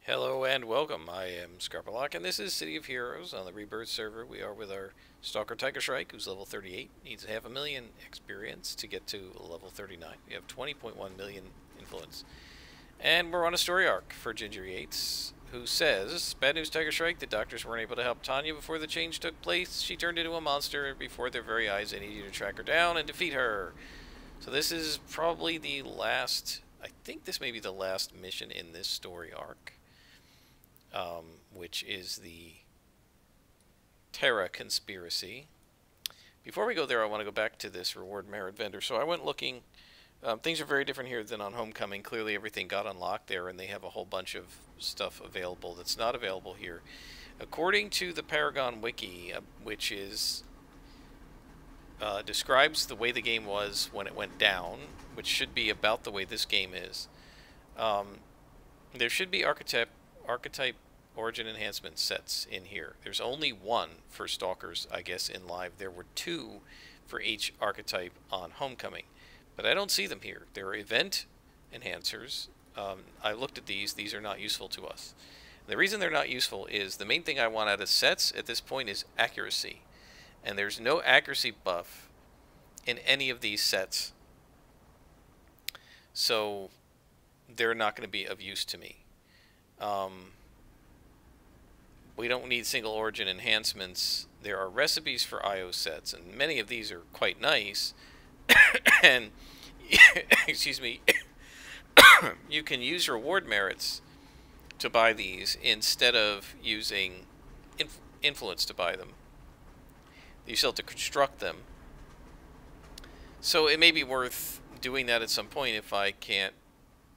Hello and welcome. I am Scarpalock, and this is City of Heroes on the Rebirth server. We are with our Stalker Shrike, who's level 38, needs 500,000 experience to get to level 39. We have 20.1 million influence. And we're on a story arc for Ginger Yates, who says, "Bad news, Shrike, the doctors weren't able to help Tanya before the change took place. She turned into a monster before their very eyes. They need you to track her down and defeat her." So this is probably the last, I think this may be the last mission in this story arc. Which is the Terra conspiracy. Before we go there, I want to go back to this reward merit vendor. So I went looking. Things are very different here than on Homecoming. Clearly everything got unlocked there, and they have a whole bunch of stuff available that's not available here. According to the Paragon Wiki, which is describes the way the game was when it went down, which should be about the way this game is, there should be archetype origin enhancement sets in here. There's only one for Stalkers, I guess, in live. There were two for each archetype on Homecoming, but I don't see them here. There are event enhancers. I looked at these. These are not useful to us. The reason they're not useful is the main thing I want out of sets at this point is accuracy, and there's no accuracy buff in any of these sets, so they're not going to be of use to me. We don't need single origin enhancements. There are recipes for IO sets, and many of these are quite nice. And, excuse me, you can use reward merits to buy these instead of using influence to buy them. You still have to construct them. So it may be worth doing that at some point if I can't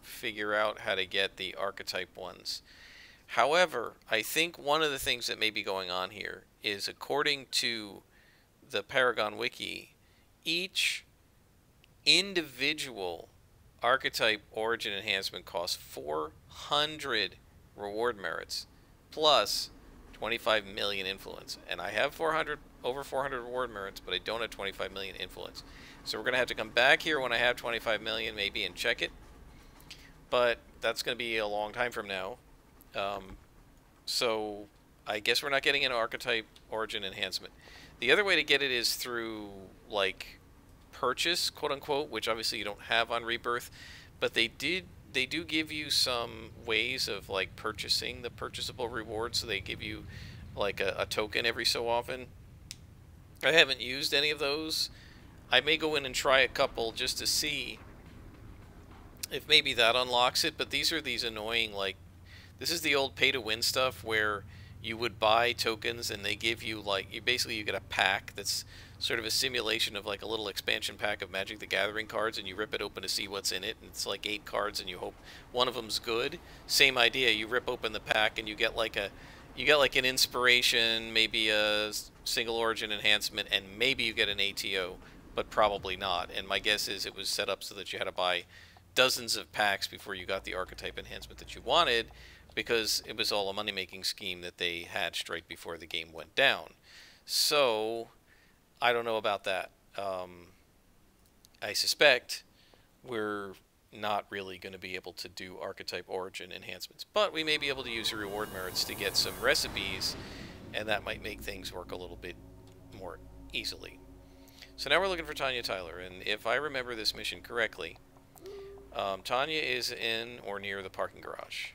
figure out how to get the archetype ones. However, I think one of the things that may be going on here is, according to the Paragon Wiki, each individual archetype origin enhancement costs 400 reward merits plus 25 million influence. And I have over 400 reward merits, but I don't have 25 million influence. So we're going to have to come back here when I have 25 million maybe and check it. But that's going to be a long time from now. So I guess we're not getting an archetype origin enhancement. The other way to get it is through, like, purchase, quote unquote, which obviously you don't have on Rebirth, but they do give you some ways of, like, purchasing the purchasable rewards. So they give you like a token every so often. I haven't used any of those. I may go in and try a couple just to see if maybe that unlocks it, but these are these annoying, like, this is the old pay-to-win stuff where you would buy tokens and they give you, like, you get a pack that's sort of a simulation of, like, a little expansion pack of Magic the Gathering cards, and you rip it open to see what's in it, and it's like 8 cards, and you hope one of them's good. Same idea. You rip open the pack and you get like an inspiration, maybe a single origin enhancement, and maybe you get an ATO, but probably not. And my guess is it was set up so that you had to buy dozens of packs before you got the archetype enhancement that you wanted, because it was all a money-making scheme that they hatched right before the game went down. So I don't know about that. I suspect we're not really going to be able to do archetype origin enhancements, but we may be able to use the reward merits to get some recipes, and that might make things work a little bit more easily. So now we're looking for Tanya Tyler, and if I remember this mission correctly, Tanya is in or near the parking garage.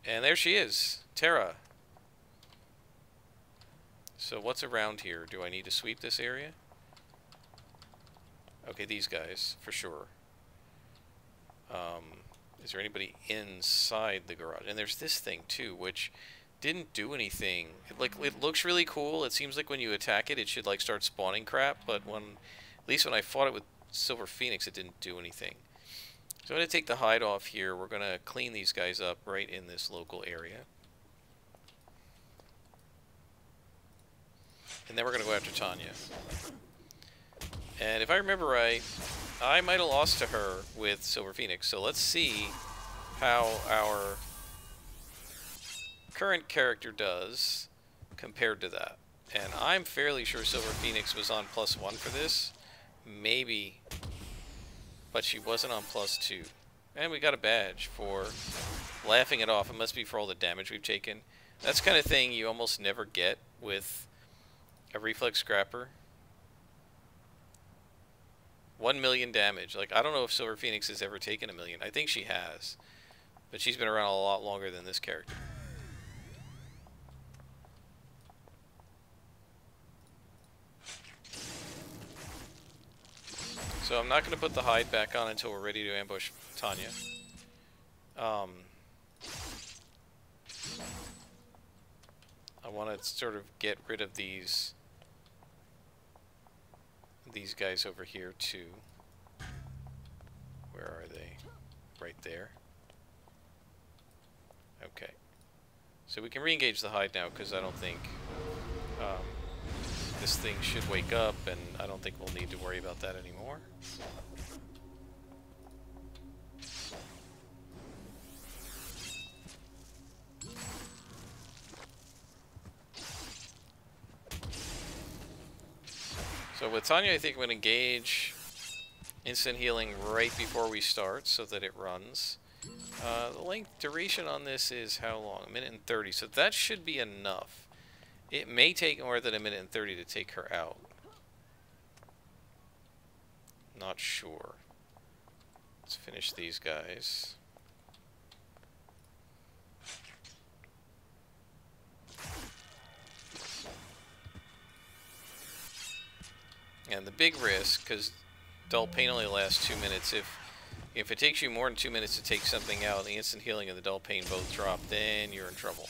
And there she is, Terra. So what's around here? Do I need to sweep this area? Okay, these guys, for sure. Is there anybody inside the garage? And there's this thing, too, which didn't do anything. It looks really cool. It seems like when you attack it, it should, like, start spawning crap, but at least when I fought it with Silver Phoenix, it didn't do anything. So I'm going to take the hide off here. We're going to clean these guys up right in this local area. And then we're going to go after Tanya. And if I remember right, I might have lost to her with Silver Phoenix. So let's see how our current character does compared to that. And I'm fairly sure Silver Phoenix was on +1 for this. Maybe, but she wasn't on +2. And we got a badge for laughing it off. It must be for all the damage we've taken. That's the kind of thing you almost never get with a reflex scrapper. 1 million damage. Like, I don't know if Silver Phoenix has ever taken 1 million. I think she has. But she's been around a lot longer than this character. So I'm not going to put the hide back on until we're ready to ambush Tanya. I want to sort of get rid of these guys over here too. Where are they? Right there. Okay. So we can re-engage the hide now because I don't think this thing should wake up, and I don't think we'll need to worry about that anymore. So with Tanya, I think I'm going to engage instant healing right before we start so that it runs. The length duration on this is how long? 1 minute and 30. So that should be enough. It may take more than 1 minute and 30 to take her out. Not sure. Let's finish these guys. And the big risk, because dull pain only lasts 2 minutes, if it takes you more than 2 minutes to take something out, the instant healing and the dull pain both drop, then you're in trouble.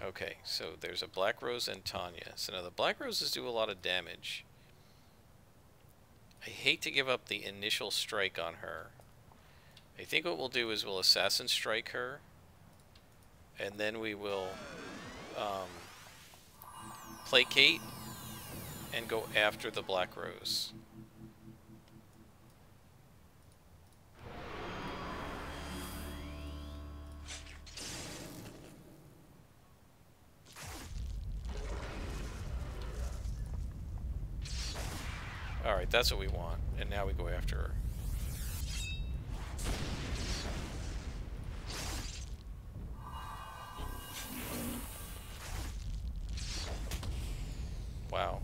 Okay, so there's a Black Rose and Tanya. So now the Black Roses do a lot of damage. I hate to give up the initial strike on her. I think what we'll do is we'll Assassin Strike her, and then we will placate and go after the Black Rose. Alright, that's what we want. And now we go after her. Wow.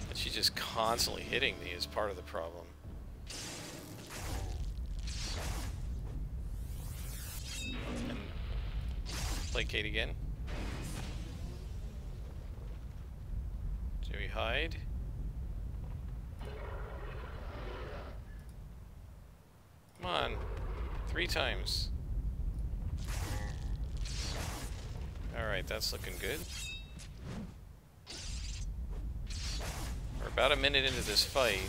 And she's just constantly hitting me is part of the problem. And placate again. Do we hide? Come on. 3 times. Alright, that's looking good. We're about a minute into this fight.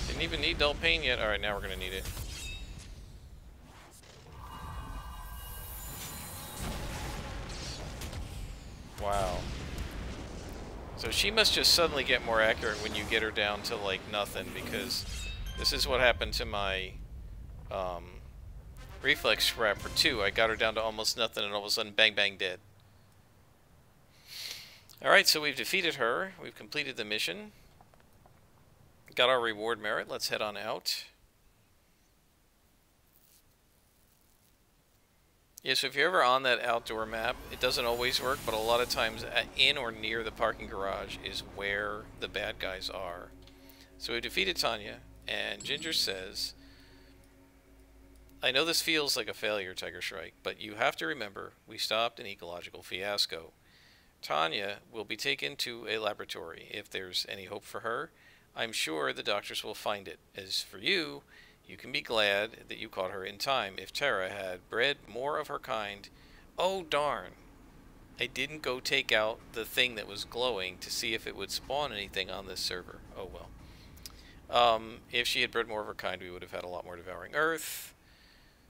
Didn't even need dull pain yet. Alright, now we're gonna need it. Wow. So she must just suddenly get more accurate when you get her down to like nothing, because this is what happened to my reflex scrapper too. I got her down to almost nothing and all of a sudden bang bang dead. Alright, so we've defeated her. We've completed the mission. Got our reward merit. Let's head on out. Yeah, so if you're ever on that outdoor map, it doesn't always work, but a lot of times in or near the parking garage is where the bad guys are. So we defeated Tanya, and Ginger says, I know this feels like a failure, Tiger Shrike, but you have to remember, we stopped an ecological fiasco. Tanya will be taken to a laboratory. If there's any hope for her, I'm sure the doctors will find it. As for you, you can be glad that you caught her in time. If Terra had bred more of her kind... Oh, darn. I didn't go take out the thing that was glowing to see if it would spawn anything on this server. Oh, well. If she had bred more of her kind, we would have had a lot more Devouring Earth.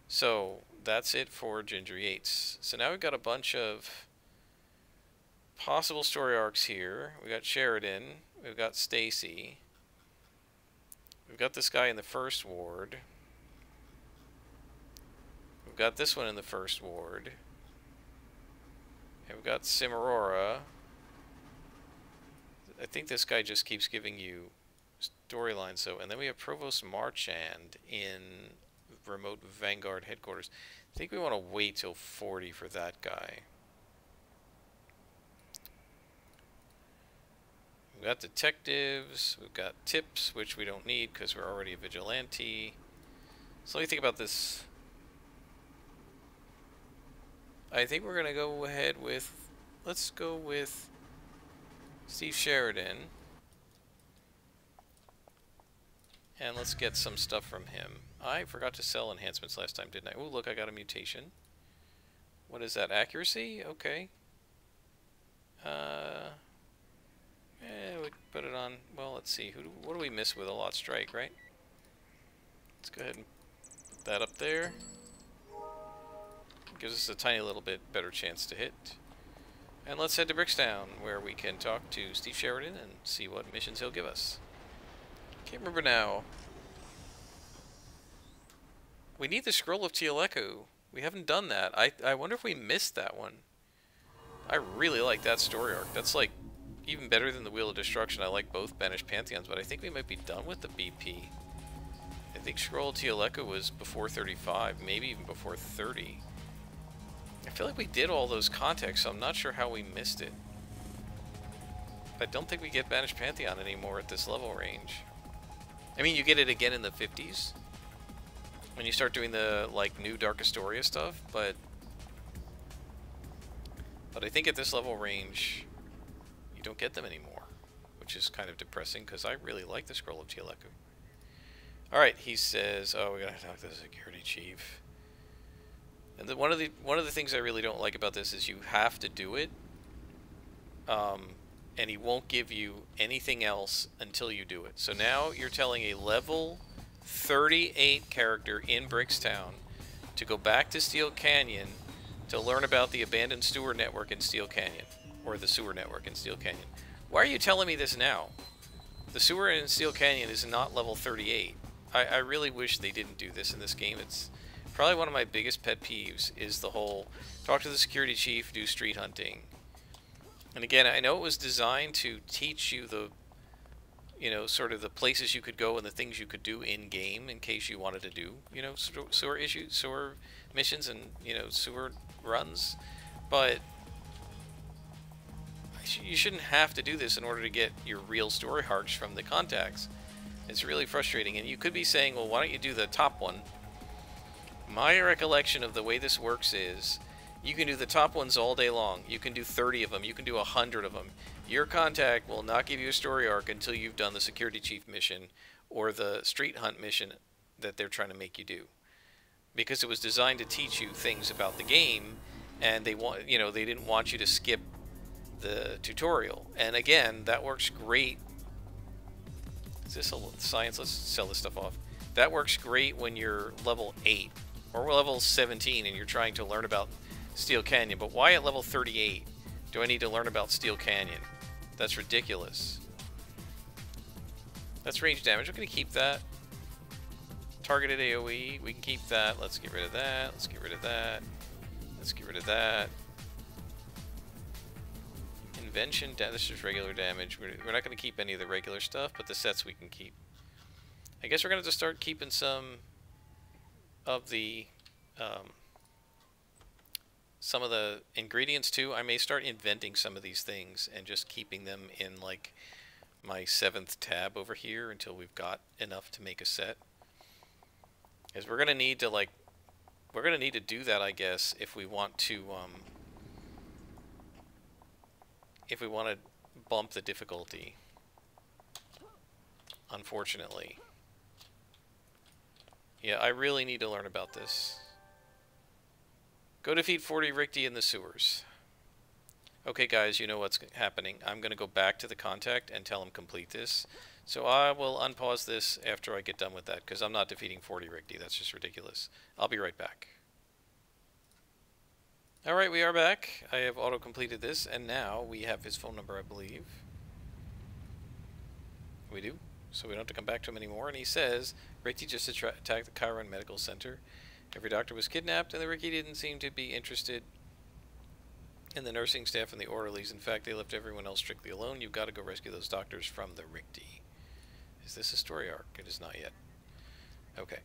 So, that's it for Ginger Yates. So now we've got a bunch of possible story arcs here. We've got Sheridan. We've got Stacy. We've got this guy in the first ward. got this one in the first ward. And we've got Cimarora. I think this guy just keeps giving you storylines, so. And then we have Provost Marchand in remote Vanguard headquarters. I think we want to wait till 40 for that guy. We've got detectives, we've got tips, which we don't need because we're already a vigilante. So let me think about this. I think we're going to go ahead with, let's go with Steve Sheridan. And let's get some stuff from him. I forgot to sell enhancements last time, didn't I? Oh, look, I got a mutation. What is that? Accuracy? Okay. We put it on. Well, let's see. What do we miss with a lot strike, right? Let's go ahead and put that up there. Gives us a tiny little bit better chance to hit. And let's head to Brickstown, where we can talk to Steve Sheridan and see what missions he'll give us. Can't remember now. We need the Scroll of Tealeku. We haven't done that. I wonder if we missed that one. I really like that story arc. That's like even better than the Wheel of Destruction. I like both Banished Pantheons, but I think we might be done with the BP. I think Scroll of Tealeku was before 35, maybe even before 30. I feel like we did all those contexts, so I'm not sure how we missed it. I don't think we get Banished Pantheon anymore at this level range. I mean, you get it again in the 50s when you start doing the like new Dark Astoria stuff, but I think at this level range you don't get them anymore, which is kind of depressing because I really like the Scroll of Tealeku. All right, he says, "Oh, we gotta talk to the security chief." And one of the things I really don't like about this is you have to do it, and he won't give you anything else until you do it. So now you're telling a level 38 character in Brickstown to go back to Steel Canyon to learn about the abandoned sewer network in Steel Canyon, or the sewer network in Steel Canyon. Why are you telling me this now? The sewer in Steel Canyon is not level 38. I really wish they didn't do this in this game. It's probably one of my biggest pet peeves is the whole talk to the security chief, do street hunting. And again, I know it was designed to teach you the, you know, sort of the places you could go and the things you could do in game in case you wanted to do, you know, sewer issues, sewer missions and, you know, sewer runs. But you shouldn't have to do this in order to get your real story arcs from the contacts. It's really frustrating. And you could be saying, well, why don't you do the top one? My recollection of the way this works is you can do the top ones all day long. You can do 30 of them. You can do 100 of them. Your contact will not give you a story arc until you've done the security chief mission or the street hunt mission that they're trying to make you do. Because it was designed to teach you things about the game, and they want, you know, they didn't want you to skip the tutorial. And again, that works great. Is this a science? Let's sell this stuff off. That works great when you're level 8 or level 17 and you're trying to learn about Steel Canyon. But why at level 38 do I need to learn about Steel Canyon? That's ridiculous. That's range damage. We're going to keep that. Targeted AoE. We can keep that. Let's get rid of that. Let's get rid of that. Let's get rid of that. Invention. This is regular damage. We're not going to keep any of the regular stuff, but the sets we can keep. I guess we're going to just start keeping some of the ingredients too. I may start inventing some of these things and just keeping them in like my 7th tab over here until we've got enough to make a set. Because we're going to need to do that, I guess, if we want to bump the difficulty. Unfortunately. Yeah, I really need to learn about this. Go defeat 40 Richty in the sewers. Okay, guys, you know what's happening. I'm going to go back to the contact and tell him complete this. So I will unpause this after I get done with that, because I'm not defeating 40 Richty. That's just ridiculous. I'll be right back. Alright, we are back. I have auto-completed this, and now we have his phone number, I believe. We do. So we don't have to come back to him anymore. And he says, Richty just attacked the Chiron Medical Center. Every doctor was kidnapped, and the Ricky didn't seem to be interested in the nursing staff and the orderlies. In fact, they left everyone else strictly alone. You've got to go rescue those doctors from the Ricky. Is this a story arc? It is not yet. Okay.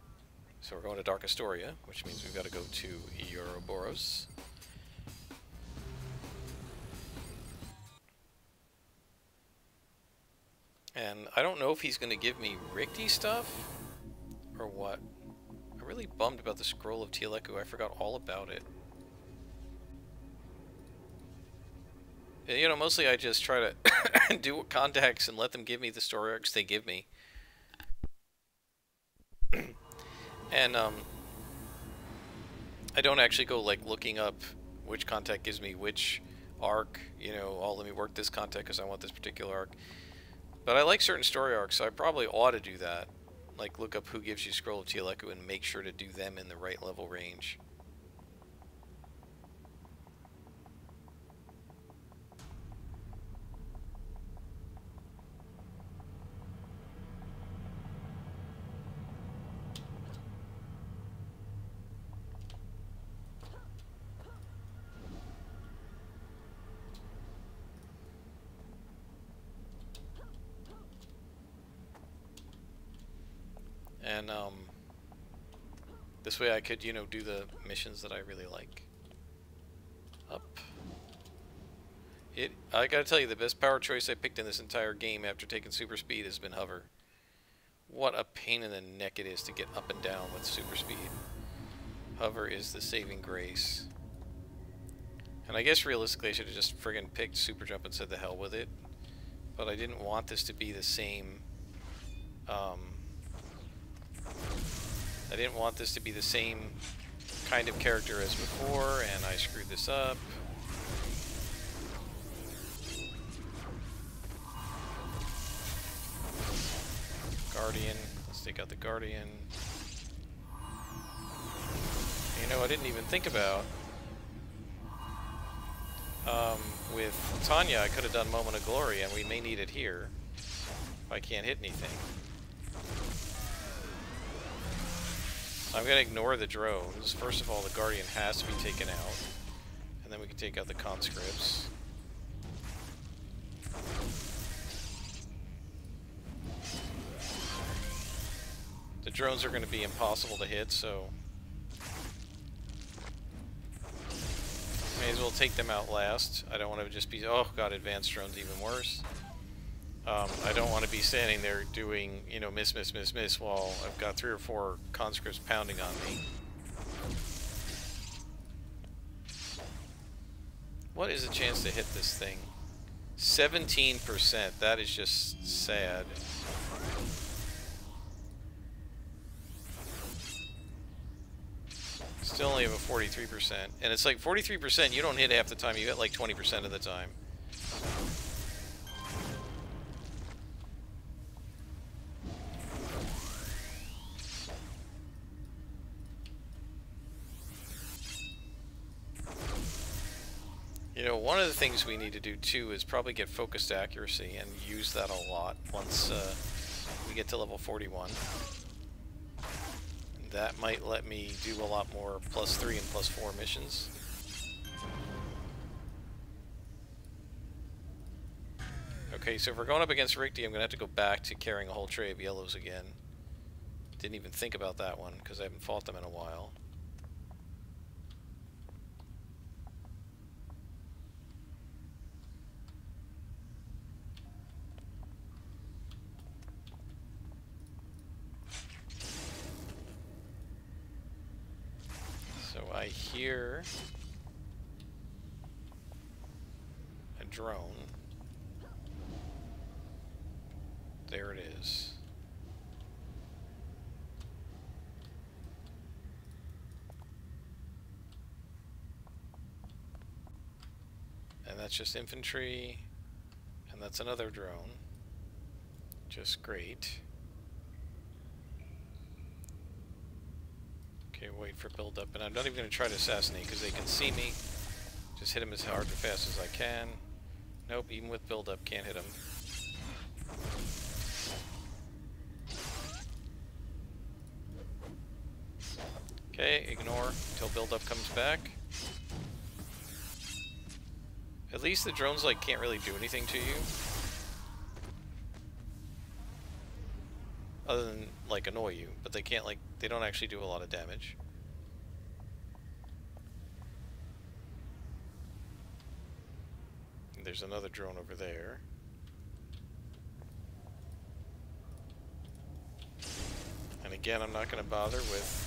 So we're going to Dark Astoria, which means we've got to go to Ouroboros. And I don't know if he's going to give me Ricky stuff or what. I'm really bummed about the Scroll of Tieleku. I forgot all about it. You know, mostly I just try to do contacts and let them give me the story arcs they give me. And I don't actually go like looking up which contact gives me which arc. You know, oh, let me work this contact because I want this particular arc. But I like certain story arcs, so I probably ought to do that. Like, look up who gives you Scroll of Tieleku and make sure to do them in the right level range. And, this way I could, you know, do the missions that I really like. Up. I gotta tell you, the best power choice I picked in this entire game after taking super speed has been hover. What a pain in the neck it is to get up and down with super speed. Hover is the saving grace. And I guess realistically I should have just friggin' picked super jump and said the hell with it. But I didn't want this to be the same, I didn't want this to be the same kind of character as before, and I screwed this up. Guardian. Let's take out the Guardian. You know, I didn't even think about, with Tanya, I could have done Moment of Glory, and we may need it here if I can't hit anything. I'm going to ignore the drones. First of all, the Guardian has to be taken out. And then we can take out the conscripts. The drones are going to be impossible to hit, so may as well take them out last. I don't want to just be... Oh god, advanced drones even worse. I don't want to be standing there doing, you know, miss, miss, miss, miss while I've got 3 or 4 conscripts pounding on me. What is the chance to hit this thing? 17%. That is just sad. Still only have a 43%. And it's like 43%, you don't hit half the time, you hit like 20% of the time. You know, one of the things we need to do too is probably get focused accuracy and use that a lot once we get to level 41. That might let me do a lot more +3 and +4 missions. Okay, so if we're going up against Ricky, I'm going to have to go back to carrying a whole tray of yellows again. Didn't even think about that one because I haven't fought them in a while. So I hear a drone. There it is. And that's just infantry, and that's another drone. Just great. Okay, wait for build up, and I'm not even going to try to assassinate because they can see me. Just hit him as hard and fast as I can. Nope, even with build up, can't hit him. Okay, ignore until build-up comes back. At least the drones, like, can't really do anything to you. Other than, like, annoy you. But they can't, like, they don't actually do a lot of damage. And there's another drone over there. And again, I'm not going to bother with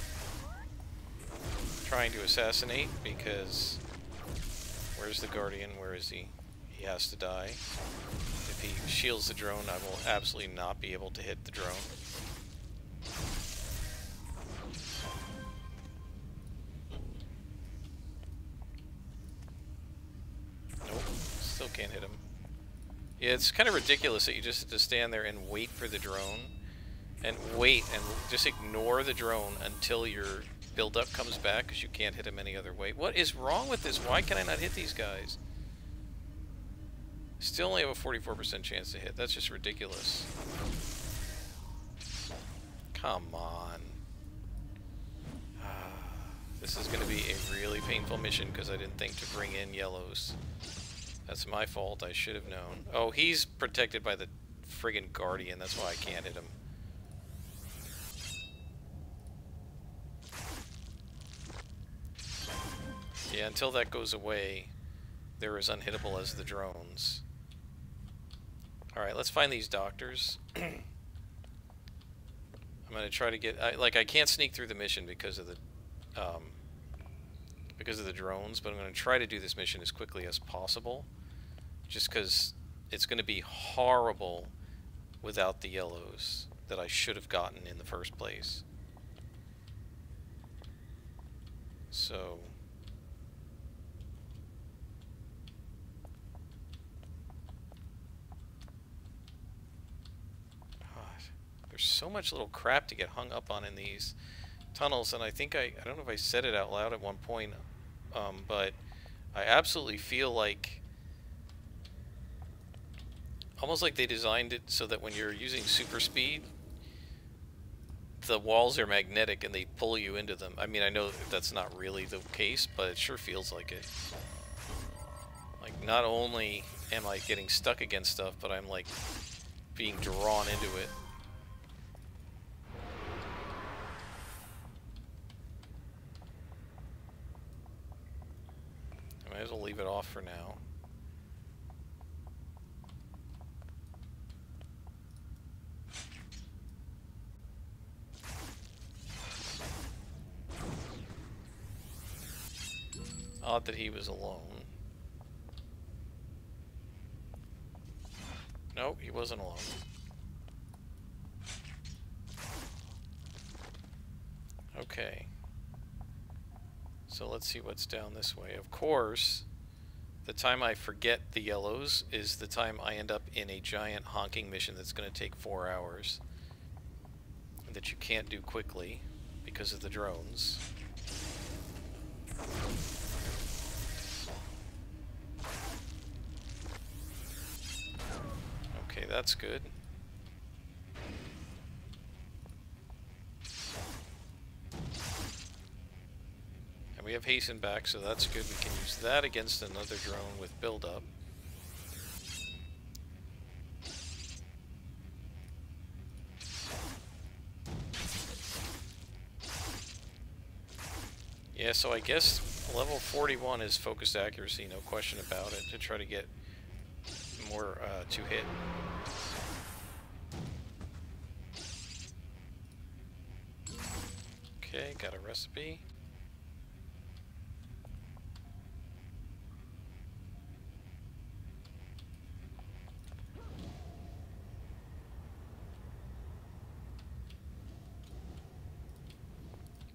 trying to assassinate, because where's the Guardian? Where is he? He has to die. If he shields the drone, I will absolutely not be able to hit the drone. Nope, still can't hit him. Yeah, it's kind of ridiculous that you just have to stand there and wait for the drone. And wait, and just ignore the drone until your build-up comes back, because you can't hit him any other way. What is wrong with this? Why can I not hit these guys? Still only have a 44% chance to hit. That's just ridiculous. Come on. This is going to be a really painful mission, because I didn't think to bring in yellows. That's my fault. I should have known. Oh, he's protected by the friggin' Guardian. That's why I can't hit him. Yeah, until that goes away, they're as unhittable as the drones. Alright, let's find these doctors. I'm going to try to get... I can't sneak through the mission because of the drones, but I'm going to try to do this mission as quickly as possible. Just because it's going to be horrible without the yellows that I should have gotten in the first place. So... There's so much little crap to get hung up on in these tunnels, and I think I don't know if I said it out loud at one point, but I absolutely feel like almost like they designed it so that when you're using super speed, the walls are magnetic and they pull you into them. I mean, I know that's not really the case, but it sure feels like it. Like, not only am I getting stuck against stuff, but I'm like being drawn into it. I might as well leave it off for now. Odd that he was alone. Nope, he wasn't alone. Okay. So let's see what's down this way. Of course, the time I forget the yellows is the time I end up in a giant honking mission that's going to take 4 hours. That you can't do quickly because of the drones. Okay, that's good. And we have hasten back, so that's good. We can use that against another drone with build-up. Yeah, so I guess level 41 is focused accuracy, no question about it, to try to get more to hit. Okay, got a recipe.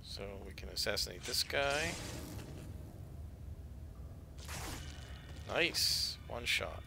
So we can assassinate this guy. Nice. One shot.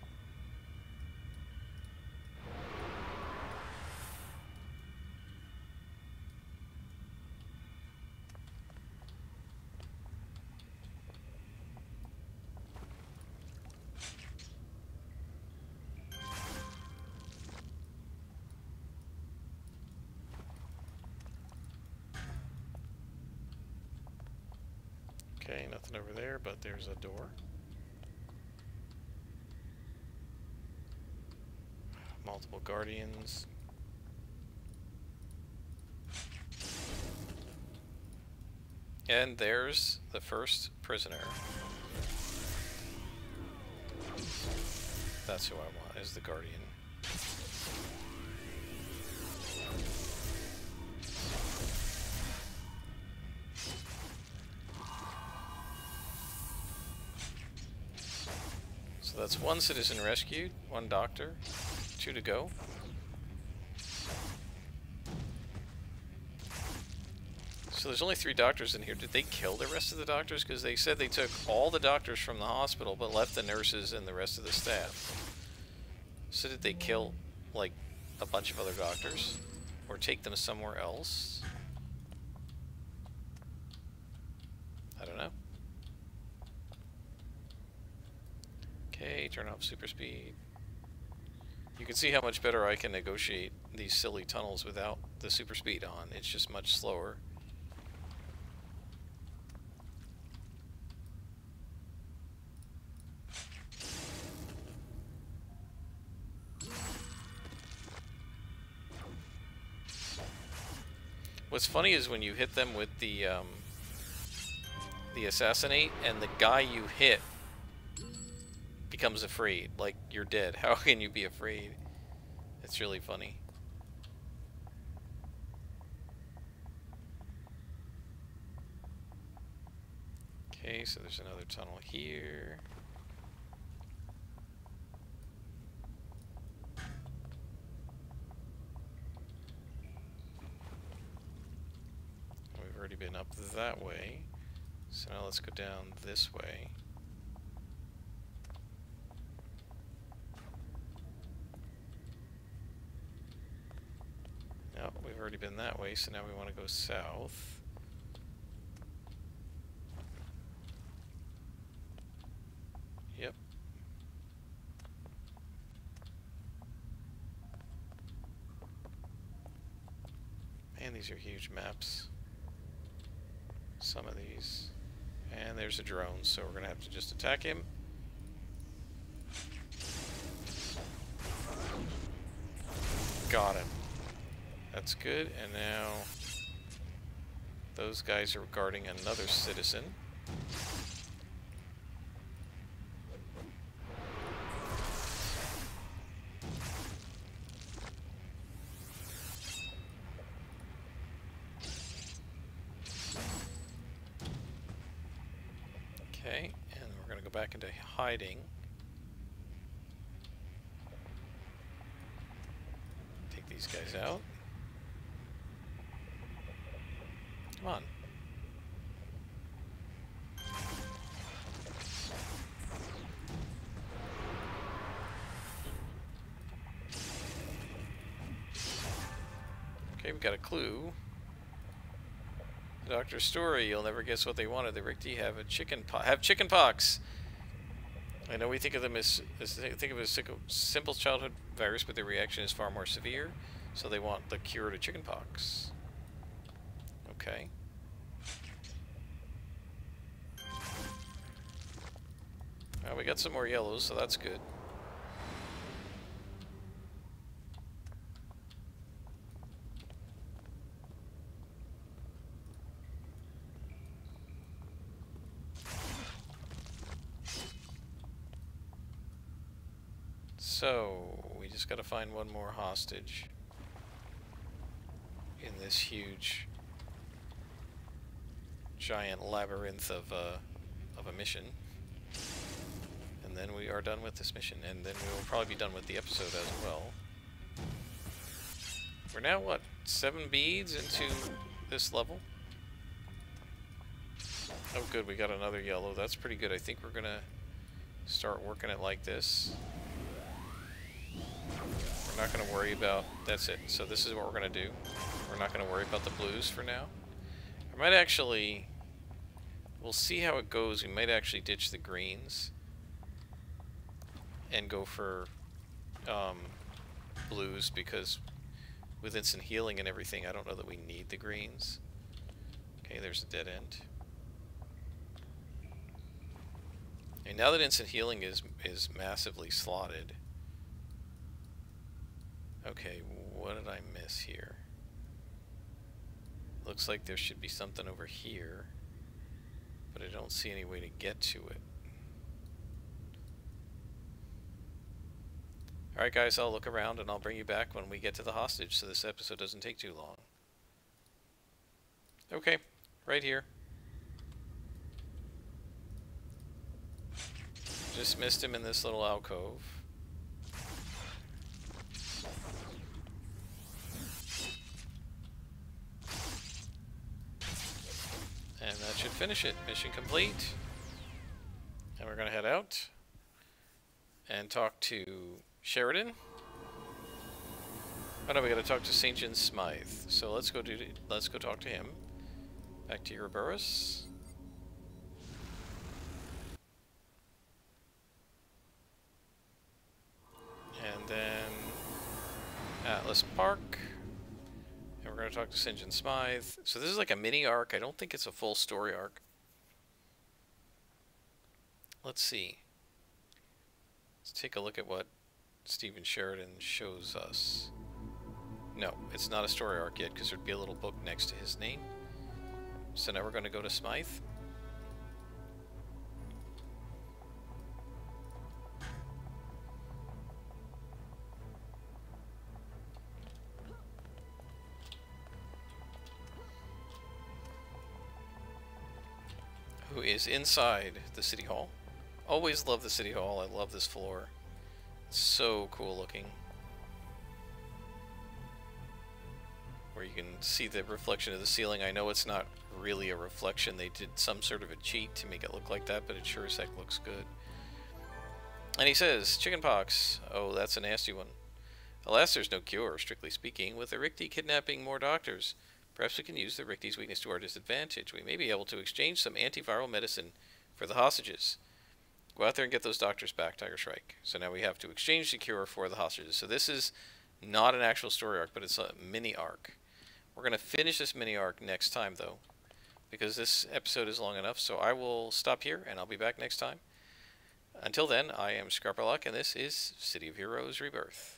Okay, nothing over there, but there's a door. Multiple guardians. And there's the first prisoner. That's who I want, is the guardian. So that's one citizen rescued, one doctor, 2 to go. So there's only 3 doctors in here. Did they kill the rest of the doctors? Because they said they took all the doctors from the hospital, but left the nurses and the rest of the staff. So did they kill, like, a bunch of other doctors? Or take them somewhere else? I don't know. Okay, turn off super speed. You can see how much better I can negotiate these silly tunnels without the super speed on. It's just much slower. What's funny is when you hit them with the assassinate, and the guy you hit becomes afraid. Like, you're dead. How can you be afraid? It's really funny. Okay, so there's another tunnel here. We've already been up that way. So now let's go down this way. No, we've already been that way, so now we want to go south. Yep. Man, these are huge maps. Some of these. And there's a drone, so we're going to have to just attack him. Got him. That's good, and now those guys are guarding another citizen. Okay, and we're going to go back into hiding. Take these guys out. Come on. Okay, we got a clue. The doctor's story. You'll never guess what they wanted. The Rick D have chicken pox. I know we think of them as think of it as a simple childhood virus, but their reaction is far more severe. So they want the cure to chicken pox. Okay. Well, we got some more yellows, so that's good. So, we just gotta find one more hostage in this huge giant labyrinth of a mission, and then we are done with this mission, and then we will probably be done with the episode as well. We're now, what, 7 beads into this level? Oh good, we got another yellow. That's pretty good. I think we're gonna start working it like this. We're not gonna worry about, that's it. So this is what we're gonna do. We're not gonna worry about the blues for now. I might actually, we'll see how it goes. We might actually ditch the greens and go for blues, because with instant healing and everything, I don't know that we need the greens. Okay, there's a dead end. And now that instant healing is massively slotted. Okay, what did I miss here? Looks like there should be something over here, but I don't see any way to get to it. Alright guys, I'll look around and I'll bring you back when we get to the hostage so this episode doesn't take too long. Okay, right here. Just missed him in this little alcove. And that should finish it. Mission complete. And we're going to head out and talk to Sheridan. Oh no, we got to talk to St. John Smythe. So let's go talk to him. Back to Rebirth. And then Atlas Park. And we're going to talk to St. John Smythe. So this is like a mini arc. I don't think it's a full story arc. Let's see. Let's take a look at what Stephen Sheridan shows us. No, it's not a story arc yet because there'd be a little book next to his name. So now we're going to go to Smythe. Who is inside the City Hall. Always love the City Hall. I love this floor. It's so cool looking. Where you can see the reflection of the ceiling. I know it's not really a reflection. They did some sort of a cheat to make it look like that, but it sure as heck looks good. And he says, chickenpox. Oh, that's a nasty one. Alas, there's no cure, strictly speaking. With the Richte kidnapping more doctors, perhaps we can use the Richte's weakness to our disadvantage. We may be able to exchange some antiviral medicine for the hostages. Go out there and get those doctors back, Tiger Shrike. So now we have to exchange the cure for the hostages. So this is not an actual story arc, but it's a mini arc. We're going to finish this mini arc next time, though, because this episode is long enough. So I will stop here, and I'll be back next time. Until then, I am Scarpaluck, and this is City of Heroes Rebirth.